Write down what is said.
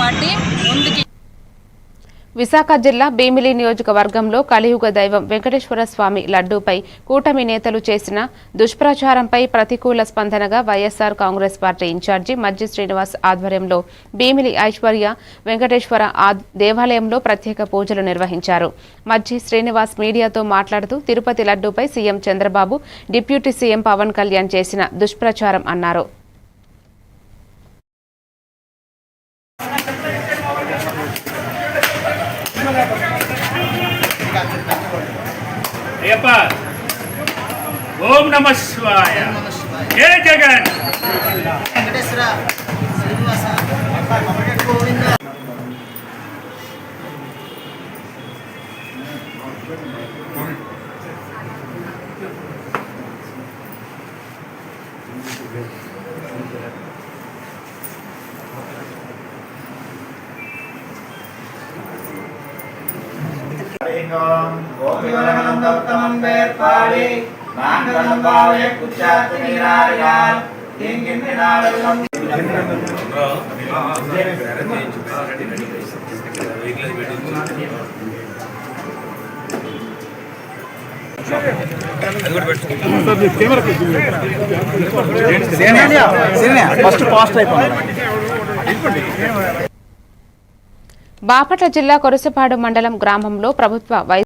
Party ముందుకి. విశాఖ జిల్లా భీమిలి నియోజకవర్గంలో కలియుగ దైవం వెంకటేశ్వర స్వామి లడ్డూపై కూటమి నేతలు చేసిన దుష్ప్రచారంపై ప్రతికూల స్పందనగా వైఎస్ఆర్ కాంగ్రెస్ పార్టీ ఇన్ఛార్జి మజ్జి శ్రీనివాస్ ఆధ్వర్యంలో భీమిలి ఐశ్వర్య వెంకటేశ్వర దేవాలయంలో ప్రత్యేక పూజలు నిర్వహించారు. మజ్జి శ్రీనివాస్ మీడియాతో మాట్లాడుతూ తిరుపతి లడ్డూపై CM Chandrababu, deputy CM Pawan Kalyan చేసిన దుష్ప్రచారం అన్నారు. ఓం నమ శివాయ. జై జగన్. బాపట్ల జిల్లా కొరసపాడు మండలం గ్రామంలో ప్రభుత్వ